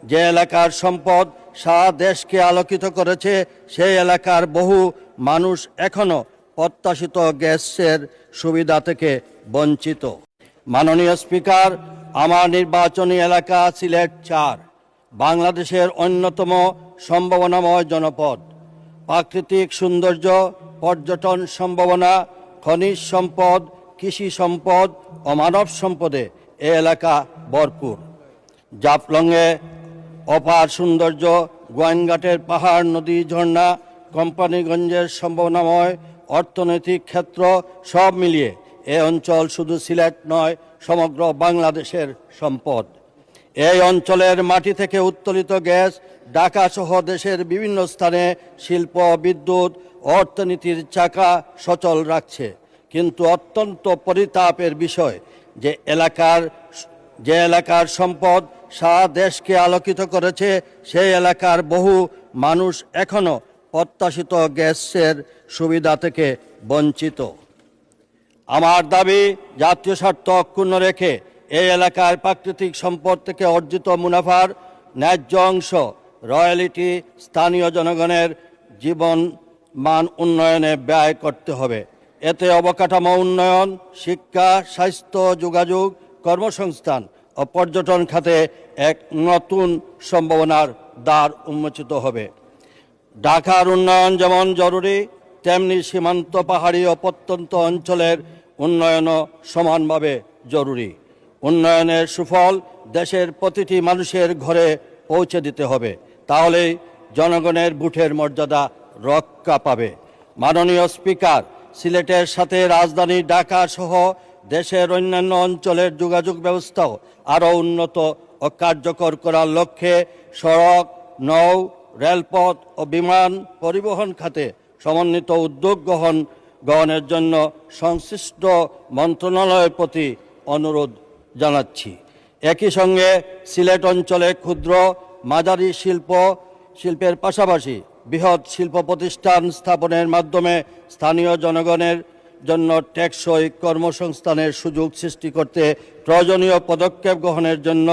যে এলাকার সম্পদ সারা দেশকে আলোকিত করেছে, সেই এলাকার বহু মানুষ এখনো প্রত্যাশিত গ্যাসের সুবিধা থেকে বঞ্চিত। মাননীয় স্পিকার, আমার নির্বাচনী এলাকা সিলেট ৪ বাংলাদেশের অন্যতম সম্ভাবনাময় জনপদ। প্রাকৃতিক সৌন্দর্য, পর্যটন সম্ভাবনা, খনিজ সম্পদ, কৃষি সম্পদ ও মানব সম্পদে এ এলাকা ভরপুর। জাফলংয়ে অপার সৌন্দর্য, গোয়াইনঘাটের পাহাড়, নদী, ঝর্ণা, কোম্পানিগঞ্জের সম্ভাবনাময় অর্থনৈতিক ক্ষেত্র, সব মিলিয়ে এ অঞ্চল শুধু সিলেট নয়, সমগ্র বাংলাদেশের সম্পদ। এই অঞ্চলের মাটি থেকে উত্তোলিত গ্যাস ঢাকা সহ দেশের বিভিন্ন স্থানে শিল্প, বিদ্যুৎ, অর্থনীতির চাকা সচল রাখছে। কিন্তু অত্যন্ত পরিতাপের বিষয় যে এলাকার সম্পদ সারা দেশকে আলোকিত করেছে, সেই এলাকার বহু মানুষ এখনো প্রত্যাশিত গ্যাসের সুবিধা থেকে বঞ্চিত। আমার দাবি, জাতীয় স্বার্থ অক্ষুণ্ণ রেখে এই এলাকার প্রাকৃতিক সম্পদ থেকে অর্জিত মুনাফার ন্যায্য অংশ রয়্যালিটি স্থানীয় জনগণের জীবন মান উন্নয়নে ব্যয় করতে হবে। এতে অবকাঠামো উন্নয়ন, শিক্ষা, স্বাস্থ্য, যোগাযোগ, কর্মসংস্থান ও পর্যটন খাতে এক নতুন সম্ভাবনার দ্বার উন্মোচিত হবে। ঢাকার উন্নয়ন যেমন জরুরি, তেমনি সীমান্ত, পাহাড়ি ও প্রত্যন্ত অঞ্চলের উন্নয়নও সমানভাবে জরুরি। উন্নয়নের সুফল দেশের প্রতিটি মানুষের ঘরে পৌঁছে দিতে হবে, তাহলেই জনগণের ভোটের মর্যাদা রক্ষা পাবে। মাননীয় স্পিকার, সিলেটের সাথে রাজধানী ঢাকা সহ দেশের অন্যান্য অঞ্চলের যোগাযোগ ব্যবস্থাও আরও উন্নত ও কার্যকর করার লক্ষ্যে সড়ক, নৌ, রেলপথ ও বিমান পরিবহন খাতে সমন্বিত উদ্যোগ গ্রহণের জন্য সংশ্লিষ্ট মন্ত্রণালয়ের প্রতি অনুরোধ জানাচ্ছি। একই সঙ্গে সিলেট অঞ্চলে ক্ষুদ্র মাঝারি শিল্পের পাশাপাশি বৃহৎ শিল্প প্রতিষ্ঠান স্থাপনের মাধ্যমে স্থানীয় জনগণের জন্য টেকসই কর্মসংস্থানের সুযোগ সৃষ্টি করতে প্রয়োজনীয় পদক্ষেপ গ্রহণের জন্য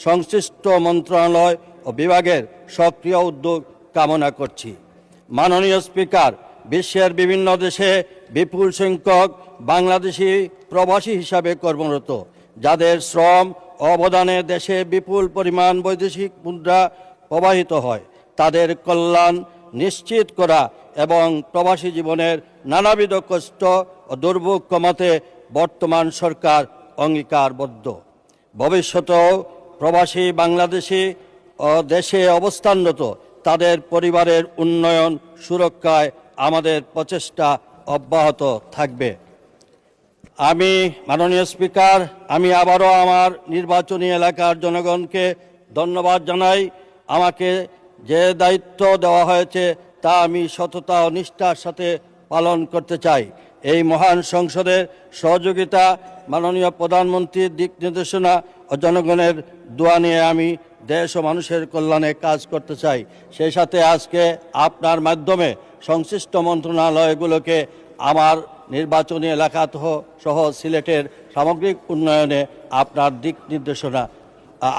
সংশ্লিষ্ট মন্ত্রণালয় ও বিভাগের সক্রিয় উদ্যোগ কামনা করছি। মাননীয় স্পিকার, বিশ্বের বিভিন্ন দেশে বিপুল সংখ্যক বাংলাদেশি প্রবাসী হিসাবে কর্মরত, যাদের শ্রম অবদানে দেশে বিপুল পরিমাণ বৈদেশিক মুদ্রা প্রবাহিত হয়। তাদের কল্যাণ নিশ্চিত করা এবং প্রবাসী জীবনের নানাবিধ কষ্ট ও দুর্ভোগ কমাতে বর্তমান সরকার অঙ্গীকারবদ্ধ। ভবিষ্যতেও প্রবাসী বাংলাদেশি ও দেশে অবস্থানরত তাদের পরিবারের উন্নয়ন সুরক্ষায় আমাদের প্রচেষ্টা অব্যাহত থাকবে। মাননীয় স্পিকার, আমি আবারও আমার নির্বাচনী এলাকার জনগণকে ধন্যবাদ জানাই। আমাকে যে দায়িত্ব দেওয়া হয়েছে তা আমি সততা ও নিষ্ঠার সাথে পালন করতে চাই। এই মহান সংসদের সহযোগিতা, মাননীয় প্রধানমন্ত্রীর দিক নির্দেশনা ও জনগণের দোয়া নিয়ে আমি দেশ ও মানুষের কল্যাণে কাজ করতে চাই। সেই সাথে আজকে আপনার মাধ্যমে সংশ্লিষ্ট মন্ত্রণালয়গুলোকে আমার নির্বাচনী এলাকা সহ সিলেটের সামগ্রিক উন্নয়নে আপনার দিক নির্দেশনা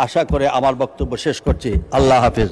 আশা করে আমার বক্তব্য শেষ করছি। আল্লাহ হাফেজ।